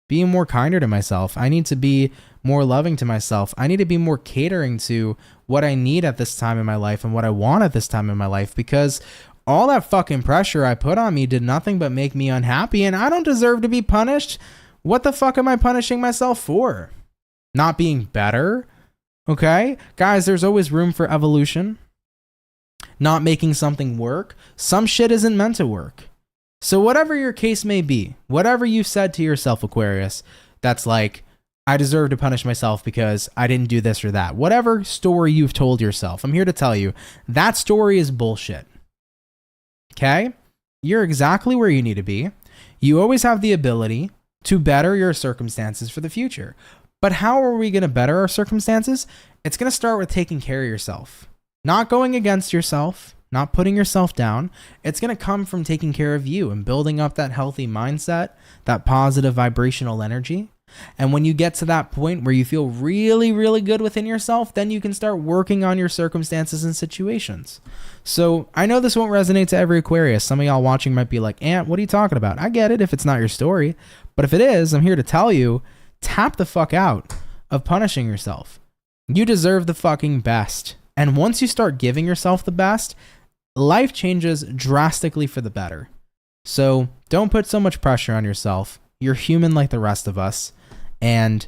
[SPEAKER 1] be more kinder to myself. I need to be more loving to myself. I need to be more catering to what I need at this time in my life and what I want at this time in my life, because all that fucking pressure I put on me did nothing but make me unhappy, and I don't deserve to be punished. What the fuck am I punishing myself for? Not being better? Okay? Guys, there's always room for evolution. Not making something work. Some shit isn't meant to work. So whatever your case may be, whatever you've said to yourself, Aquarius, that's like, I deserve to punish myself because I didn't do this or that. Whatever story you've told yourself, I'm here to tell you, that story is bullshit. Okay? You're exactly where you need to be. You always have the ability to better your circumstances for the future. But how are we going to better our circumstances? It's going to start with taking care of yourself. Not going against yourself, not putting yourself down. It's going to come from taking care of you and building up that healthy mindset, that positive vibrational energy. And when you get to that point where you feel really, really good within yourself, then you can start working on your circumstances and situations. So I know this won't resonate to every Aquarius. Some of y'all watching might be like, Ant, what are you talking about? I get it if it's not your story. But if it is, I'm here to tell you, tap the fuck out of punishing yourself. You deserve the fucking best. And once you start giving yourself the best, life changes drastically for the better. So don't put so much pressure on yourself. You're human like the rest of us. And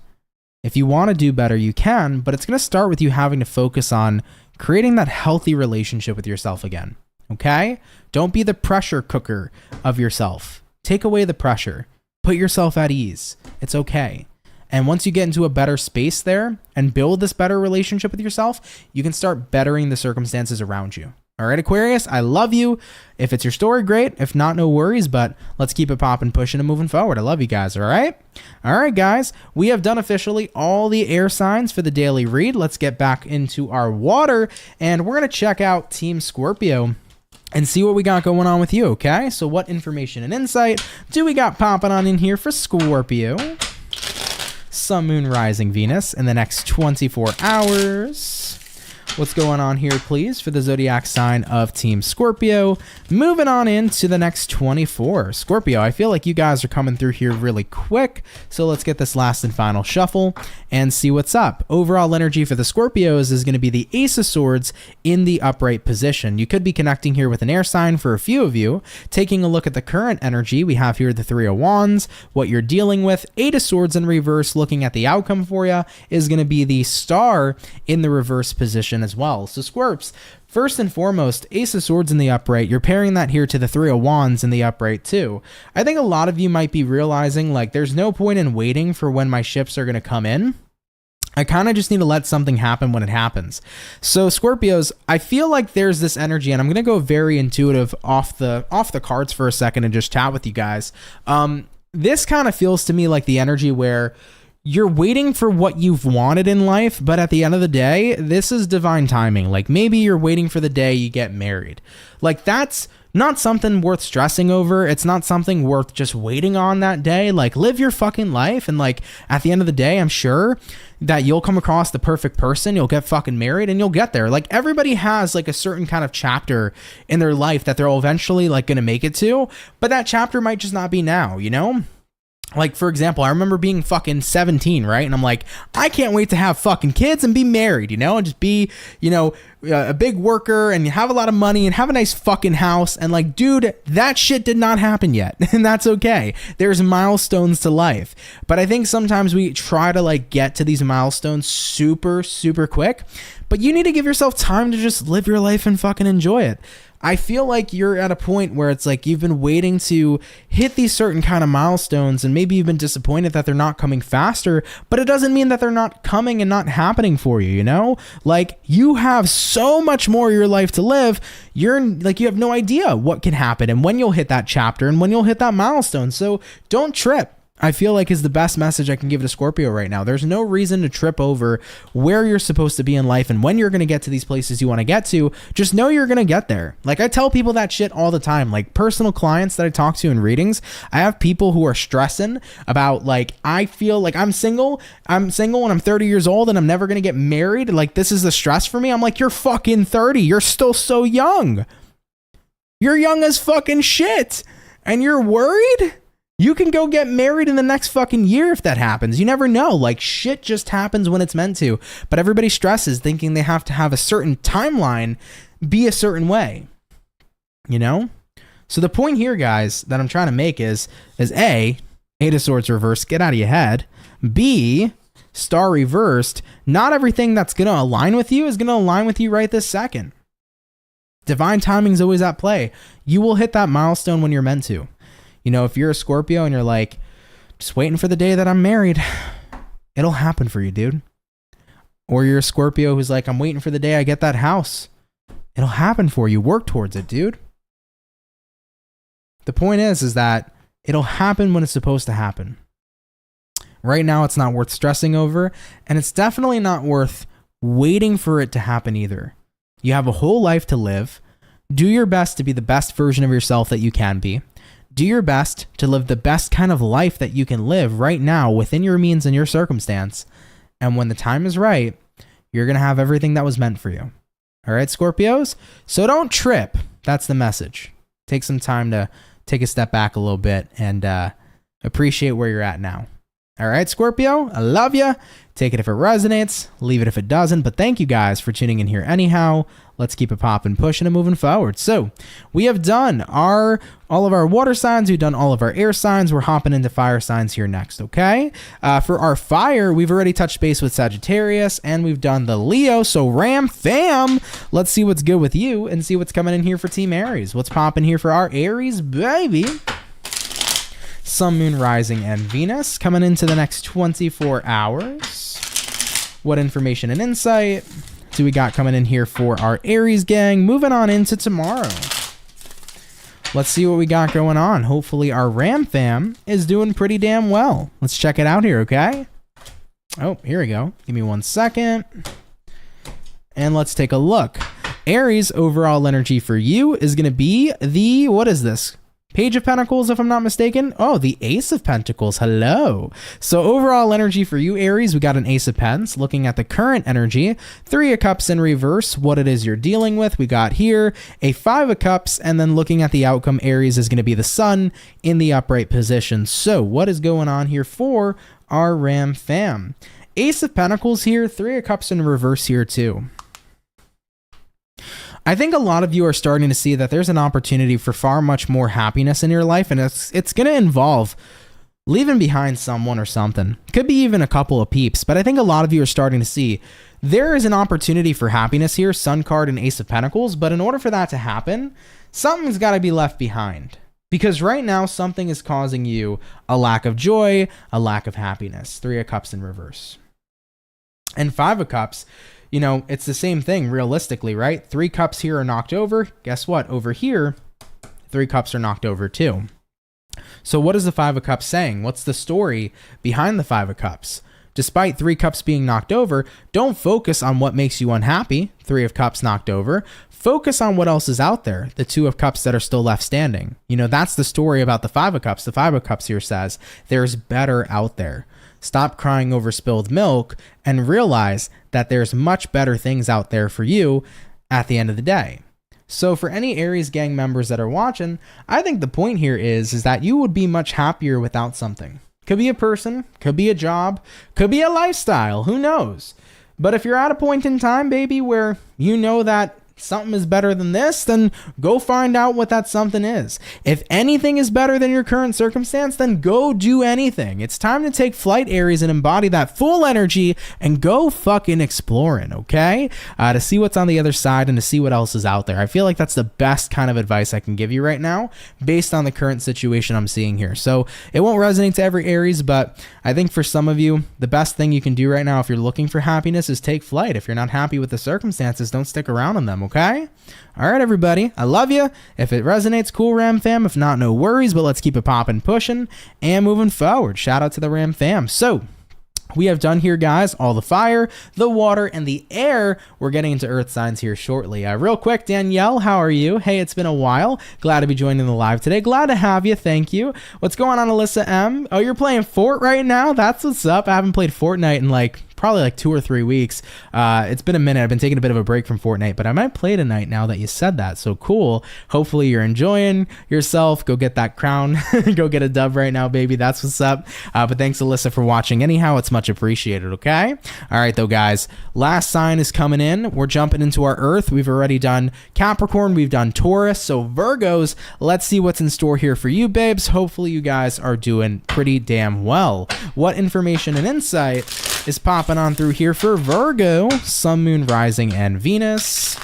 [SPEAKER 1] if you want to do better, you can, but it's going to start with you having to focus on creating that healthy relationship with yourself again. Okay? Don't be the pressure cooker of yourself. Take away the pressure. Put yourself at ease. It's okay. And once you get into a better space there and build this better relationship with yourself, you can start bettering the circumstances around you. All right, Aquarius, I love you. If it's your story, great. If not, no worries, but let's keep it popping, pushing, and moving forward. I love you guys, all right? All right, guys, we have done officially all the air signs for the daily read. Let's get back into our water, and we're going to check out Team Scorpio. and see what we got going on with you, okay? So what information and insight do we got popping on in here for Scorpio, Sun, Moon, Rising, Venus in the next 24 hours? What's going on here, please, for the zodiac sign of Team Scorpio? Moving on into the next 24. Scorpio, I feel like you guys are coming through here really quick, so let's get this last and final shuffle and see what's up. Overall energy for the Scorpios is going to be the Ace of Swords in the upright position. You could be connecting here with an air sign for a few of you. Taking a look at the current energy, we have here the Three of Wands, what you're dealing with. Eight of Swords in reverse, looking at the outcome for you, is going to be the Star in the reverse position as well. So Scorps, first and foremost, Ace of Swords in the upright, you're pairing that here to the Three of Wands in the upright too. I think a lot of you might be realizing, like, there's no point in waiting for when my ships are going to come in. I kind of just need to let something happen when it happens. So Scorpios, I feel like there's this energy, and I'm going to go very intuitive off the cards for a second and just chat with you guys. This kind of feels to me like the energy where you're waiting for what you've wanted in life, but at the end of the day, this is divine timing. Like, maybe you're waiting for the day you get married. Like, that's not something worth stressing over. It's not something worth just waiting on that day. Like, live your fucking life, and like, at the end of the day, I'm sure that you'll come across the perfect person, you'll get fucking married, and you'll get there. Like, everybody has like a certain kind of chapter in their life that they're eventually like gonna make it to, but that chapter might just not be now, you know? Like, for example, I remember being fucking 17, right? And I'm like, I can't wait to have fucking kids and be married, you know, and just be, you know, a big worker and have a lot of money and have a nice fucking house. And like, dude, that shit did not happen yet. And that's okay. There's milestones to life. But I think sometimes we try to like get to these milestones super, super quick. But you need to give yourself time to just live your life and fucking enjoy it. I feel like you're at a point where it's like you've been waiting to hit these certain kind of milestones, and maybe you've been disappointed that they're not coming faster, but it doesn't mean that they're not coming and not happening for you, you know? Like, you have so much more of your life to live. You're like, you have no idea what can happen and when you'll hit that chapter and when you'll hit that milestone. So don't trip, I feel like, is the best message I can give to Scorpio right now. There's no reason to trip over where you're supposed to be in life and when you're going to get to these places you want to get to. Just know you're going to get there. Like, I tell people that shit all the time. Like, personal clients that I talk to in readings, I have people who are stressing about, like, I feel like I'm single and I'm 30 years old and I'm never going to get married. Like, this is the stress for me. I'm like, you're fucking 30. You're still so young. You're young as fucking shit. And you're worried? You can go get married in the next fucking year if that happens. You never know. Like, shit just happens when it's meant to. But everybody stresses thinking they have to have a certain timeline be a certain way. You know? So the point here, guys, that I'm trying to make is A, Eight of Swords reversed, get out of your head. B, Star reversed. Not everything that's going to align with you is going to align with you right this second. Divine timing is always at play. You will hit that milestone when you're meant to. You know, if you're a Scorpio and you're like, just waiting for the day that I'm married, it'll happen for you, dude. Or you're a Scorpio who's like, I'm waiting for the day I get that house. It'll happen for you. Work towards it, dude. The point is that it'll happen when it's supposed to happen. Right now, it's not worth stressing over, and it's definitely not worth waiting for it to happen either. You have a whole life to live. Do your best to be the best version of yourself that you can be. Do your best to live the best kind of life that you can live right now within your means and your circumstance. And when the time is right, you're going to have everything that was meant for you. All right, Scorpios? So don't trip. That's the message. Take some time to take a step back a little bit and appreciate where you're at now. All right, Scorpio, I love you. Take it if it resonates, leave it if it doesn't. But thank you guys for tuning in here anyhow. Let's keep it popping, pushing, and moving forward. So we have done all of our water signs. We've done all of our air signs. We're hopping into fire signs here next, okay? For our fire, we've already touched base with Sagittarius, and we've done the Leo. So Ram fam, let's see what's good with you and see what's coming in here for Team Aries. What's popping here for our Aries, baby? Sun, Moon, Rising, and Venus coming into the next 24 hours. What information and insight do we got coming in here for our Aries gang? Moving on into tomorrow. Let's see what we got going on. Hopefully our Ram fam is doing pretty damn well. Let's check it out here, okay? Oh, here we go. Give me 1 second. And let's take a look. Aries, overall energy for you is going to be the, what is this? Page of Pentacles, if I'm not mistaken. Oh, the Ace of Pentacles. Hello. So overall energy for you, Aries, we got an Ace of Pents. Looking at the current energy, 3 of Cups in reverse, what it is you're dealing with. We got here a 5 of Cups, and then looking at the outcome, Aries is going to be the Sun in the upright position. So what is going on here for our Ram fam? Ace of Pentacles here, 3 of Cups in reverse here too. I think a lot of you are starting to see that there's an opportunity for far much more happiness in your life, and it's going to involve leaving behind someone or something. Could be even a couple of peeps, but I think a lot of you are starting to see there is an opportunity for happiness here, Sun card and Ace of Pentacles, but in order for that to happen, something's got to be left behind. Because right now, something is causing you a lack of joy, a lack of happiness. 3 of Cups in reverse. And 5 of Cups, you know, it's the same thing realistically, right? 3 cups here are knocked over. Guess what? Over here, 3 cups are knocked over too. So what is the 5 of Cups saying? What's the story behind the 5 of Cups? Despite 3 cups being knocked over, don't focus on what makes you unhappy. 3 of Cups knocked over. Focus on what else is out there. The 2 of Cups that are still left standing. You know, that's the story about the 5 of Cups. The 5 of Cups here says there's better out there. Stop crying over spilled milk and realize that there's much better things out there for you at the end of the day. So for any Aries gang members that are watching, I think the point here is that you would be much happier without something. Could be a person, could be a job, could be a lifestyle, who knows? But if you're at a point in time, baby, where you know that something is better than this, then go find out what that something is. If anything is better than your current circumstance, then go do anything. It's time to take flight, Aries, and embody that full energy and go fucking exploring, okay? To see what's on the other side and to see what else is out there. I feel like that's the best kind of advice I can give you right now based on the current situation I'm seeing here. So it won't resonate to every Aries, but I think for some of you, the best thing you can do right now if you're looking for happiness is take flight. If you're not happy with the circumstances, don't stick around in them, okay? All right, everybody. I love you. If it resonates, cool, Ram fam. If not, no worries, but let's keep it popping, pushing, and moving forward. Shout out to the Ram fam. So we have done here, guys, all the fire, the water, and the air. We're getting into earth signs here shortly. Real quick, Danielle, how are you? Hey, it's been a while. Glad to be joining the live today. Glad to have you. Thank you. What's going on, Alyssa M? Oh, you're playing Fort right now? That's what's up. I haven't played Fortnite in probably like 2 or 3 weeks. It's been a minute. I've been taking a bit of a break from Fortnite, but I might play tonight now that you said that. So cool. Hopefully you're enjoying yourself. Go get that crown. Go get a dub right now, baby. That's what's up. But thanks, Alyssa, for watching. Anyhow, it's much appreciated, okay? All right, though, guys. Last sign is coming in. We're jumping into our Earth. We've already done Capricorn. We've done Taurus. So Virgos, let's see what's in store here for you, babes. Hopefully you guys are doing pretty damn well. What information and insight is popping on through here for Virgo, Sun, Moon, Rising, and Venus?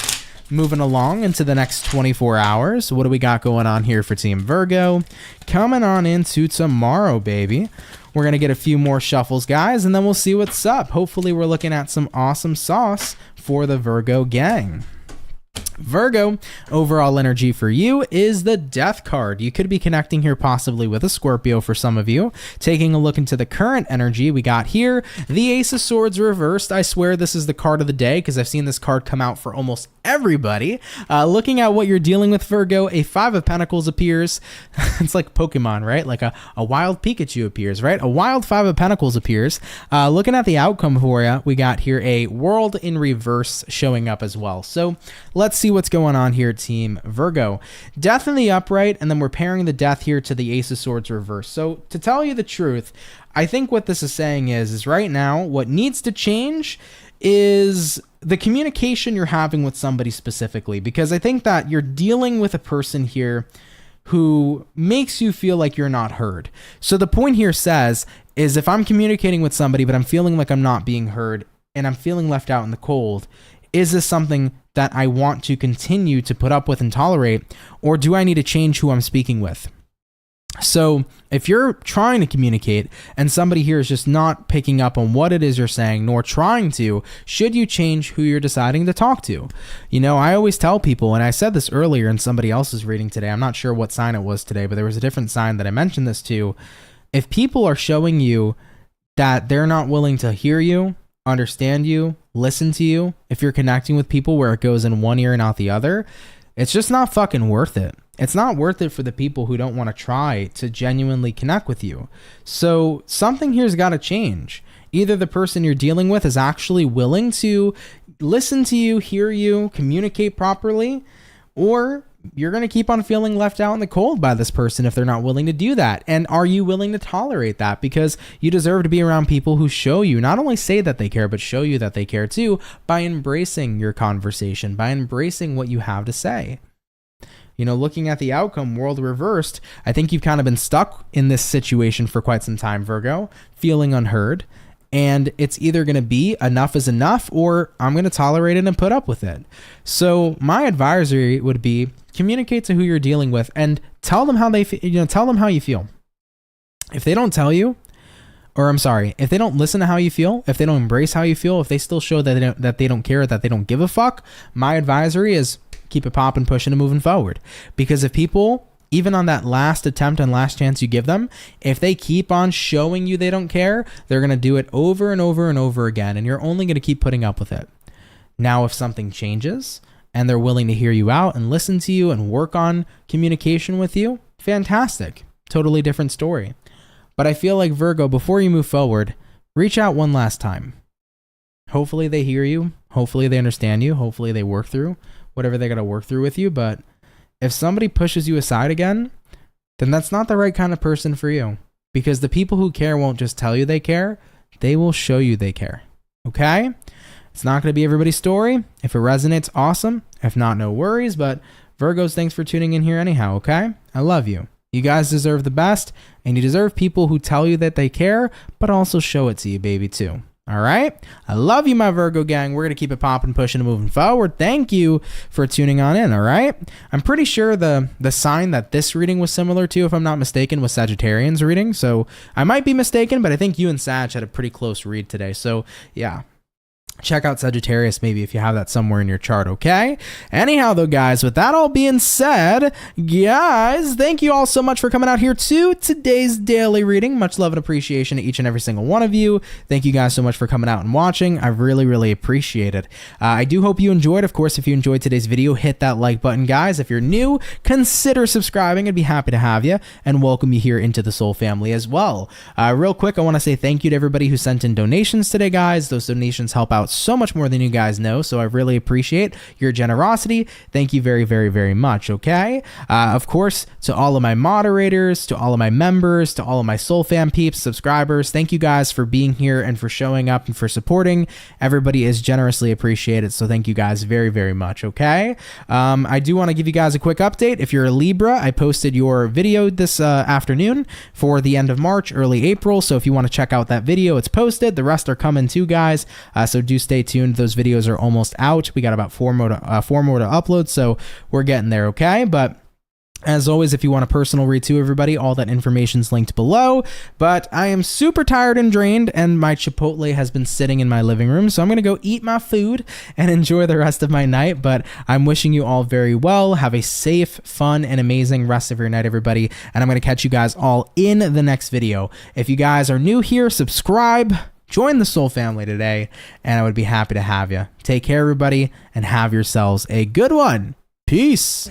[SPEAKER 1] Moving along into the next 24 hours. What do we got going on here for Team Virgo? Coming on into tomorrow, baby. We're going to get a few more shuffles, guys, and then we'll see what's up. Hopefully we're looking at some awesome sauce for the Virgo gang. Virgo, overall energy for you is the Death card. You could be connecting here possibly with a Scorpio for some of you. Taking a look into the current energy, we got here the Ace of Swords reversed. I swear this is the card of the day because I've seen this card come out for almost everybody. Looking at what you're dealing with, Virgo, a 5 of Pentacles appears. It's like Pokemon, right? Like a wild Pikachu appears, right? A wild 5 of Pentacles appears. Looking at the outcome for you, we got here a World in reverse showing up as well. So let's see what's going on here, Team Virgo. Death in the upright, and then we're pairing the Death here to the Ace of Swords reverse. So to tell you the truth, I think what this is saying is right now what needs to change is the communication you're having with somebody specifically, because I think that you're dealing with a person here who makes you feel like you're not heard. So the point here says is if I'm communicating with somebody but I'm feeling like I'm not being heard and I'm feeling left out in the cold, is this something that I want to continue to put up with and tolerate, or do I need to change who I'm speaking with? So if you're trying to communicate and somebody here is just not picking up on what it is you're saying, nor trying to, should you change who you're deciding to talk to? You know, I always tell people, and I said this earlier in somebody else's reading today, I'm not sure what sign it was today, but there was a different sign that I mentioned this to. If people are showing you that they're not willing to hear you, understand you, listen to you, if you're connecting with people where it goes in one ear and out the other, it's just not fucking worth it. It's not worth it for the people who don't want to try to genuinely connect with you. So something here's got to change. Either the person you're dealing with is actually willing to listen to you, hear you, communicate properly, or you're going to keep on feeling left out in the cold by this person if they're not willing to do that. And are you willing to tolerate that? Because you deserve to be around people who show you, not only say that they care, but show you that they care too, by embracing your conversation, by embracing what you have to say. You know, looking at the outcome, world reversed, I think you've kind of been stuck in this situation for quite some time, Virgo, feeling unheard. And it's either going to be enough is enough, or I'm going to tolerate it and put up with it. So my advisory would be communicate to who you're dealing with and tell them how they tell them how you feel. If they don't tell you, or I'm sorry, if they don't listen to how you feel, if they don't embrace how you feel, if they still show that they don't care, that they don't give a fuck, my advisory is keep it popping, pushing and moving forward. Because if people, even on that last attempt and last chance you give them, if they keep on showing you they don't care, they're going to do it over and over and over again, and you're only going to keep putting up with it. Now, if something changes and they're willing to hear you out and listen to you and work on communication with you, fantastic. Totally different story. But I feel like, Virgo, before you move forward, reach out one last time. Hopefully they hear you. Hopefully they understand you. Hopefully they work through whatever they got to work through with you. But if somebody pushes you aside again, then that's not the right kind of person for you. Because the people who care won't just tell you they care, they will show you they care. Okay? It's not going to be everybody's story. If it resonates, awesome. If not, no worries. But Virgos, thanks for tuning in here anyhow, okay? I love you. You guys deserve the best, and you deserve people who tell you that they care, but also show it to you, baby, too. All right? I love you, my Virgo gang. We're going to keep it popping, pushing, and moving forward. Thank you for tuning on in, all right? I'm pretty sure the sign that this reading was similar to, if I'm not mistaken, was Sagittarian's reading. So I might be mistaken, but I think you and Sag had a pretty close read today. So, yeah. Check out Sagittarius maybe if you have that somewhere in your chart, okay? Anyhow, though, guys, with that all being said, guys, thank you all so much for coming out here to today's daily reading. Much love and appreciation to each and every single one of you. Thank you guys so much for coming out and watching. I really, really appreciate it. I do hope you enjoyed. Of course, if you enjoyed today's video, hit that like button, guys. If you're new, consider subscribing. I'd be happy to have you and welcome you here into the Soul family as well. Real quick, I want to say thank you to everybody who sent in donations today, guys. Those donations help out so much more than you guys know, so I really appreciate your generosity. Thank you very, very, very much, okay? Of course, to all of my moderators, to all of my members, to all of my Soul Fam peeps, subscribers, thank you guys for being here and for showing up and for supporting. Everybody is generously appreciated, so thank you guys very, very much, okay? I do want to give you guys a quick update. If you're a Libra, I posted your video this afternoon for the end of March, early April, so if you want to check out that video, it's posted. The rest are coming too, guys, so do stay tuned. Those videos are almost out. We got about four more to upload, so we're getting there, okay? But as always, if you want a personal read to everybody, all that information's linked below. But I am super tired and drained, and my Chipotle has been sitting in my living room, so I'm going to go eat my food and enjoy the rest of my night. But I'm wishing you all very well. Have a safe, fun, and amazing rest of your night, everybody. And I'm going to catch you guys all in the next video. If you guys are new here, subscribe. Join the Soul family today, and I would be happy to have you. Take care, everybody, and have yourselves a good one. Peace.